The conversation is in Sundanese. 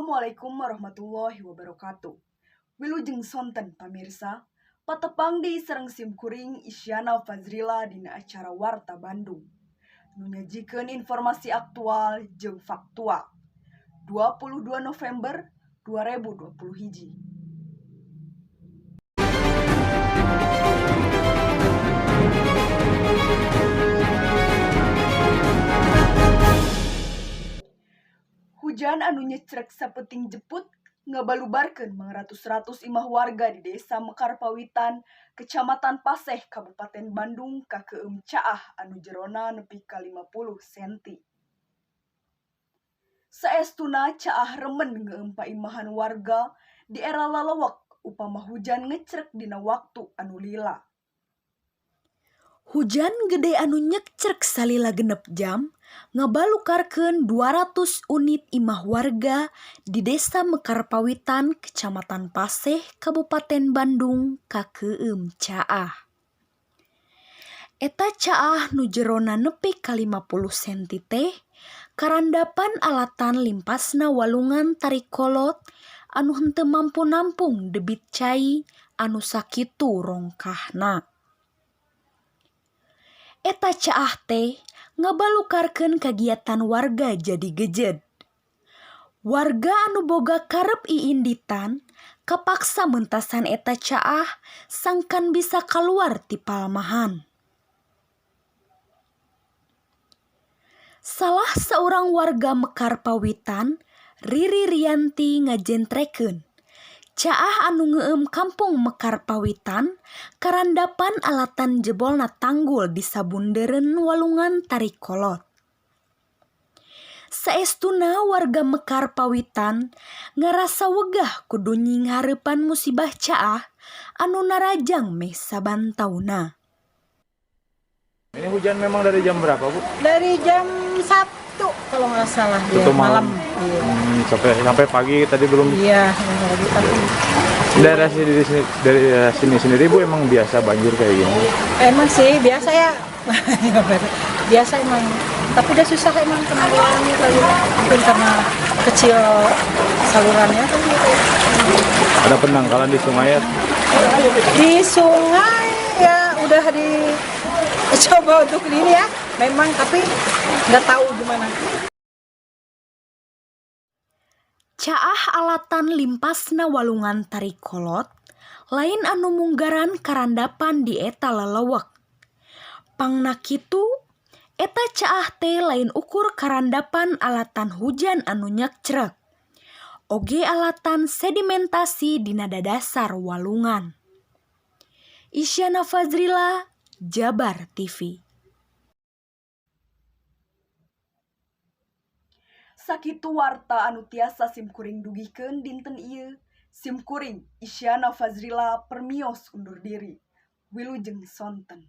Assalamualaikum warahmatullahi wabarakatuh. Wilujeng sonten pamirsa, patepang di sareng simkuring Isyana Fazrila dina acara Warta Bandung. Nu nyajikeun informasi aktual jeung faktual. 22 November 2020 hiji. Hujan anu nyecrek sapeting jeput ngabalubarkeun mangratus-ratus imah warga di Desa Mekar Pawitan, Kecamatan Paseh, Kabupaten Bandung ka keum caah anu jerona nepi ka 50 cm. Saestuna caah remen ngeumpa imahan warga di era lalawak upama hujan ngecrek dina waktu anu lila. Hujan gede anu nyecrek salila genep jam ngabalukarkeun 200 unit imah warga di Desa Mekar Pawitan, Kecamatan Paseh, Kabupaten Bandung ka keum caah. Eta caah nu jerona nepi ka 50 cm teh karandapan alatan limpasna walungan tarikolot anu henteu mampu nampung debit cai anu sakitu rongkahna. Eta caah teh ngabalukarkeun kagiatan warga jadi gejed. Warga anu boga karep iinditan kapaksa mentasan eta caah sangkan bisa kaluar ti palmahan. Salah seorang warga Mekar Pawitan, Riri Rianti ngajentrekeun caah anu ngeueum kampung Mekar Pawitan karandapan alatan jebolna tanggul di sabundeureun walungan tarikolot. Saestuna warga Mekar Pawitan ngarasa wegah kudu nyinghareupan musibah caah anu narajang meh sabantauna. Ini hujan memang dari jam berapa, Bu? Dari jam 1 kalau nggak salah dia malam. Iya. Sampai pagi tadi belum. Iya, lagi tapi. Dari sini sendiri, Bu, emang biasa banjir kayak gini? Emang sih biasa ya. Biasa emang. Tapi udah susah emang penanggulangannya kali. Mungkin karena kecil salurannya kan gitu. Ada penangkalan di sungai ya? Di sungai ya udah dicoba untuk ini ya. Memang tapi nggak tahu gimana. Caah alatan limpasna walungan tarikolot lain anu munggaran karandapan di eta lalawak. Pangna kitu eta caah teh lain ukur karandapan alatan hujan anu nyecrek. Oge alatan sedimentasi dina dadasar walungan. Isyana Fazrila, Jabar TV. Sakitu warta anu tiasa simkuring dugikeun dinten ieu. Simkuring Isyana Fazrila permios undur diri. Wilujeng sonten.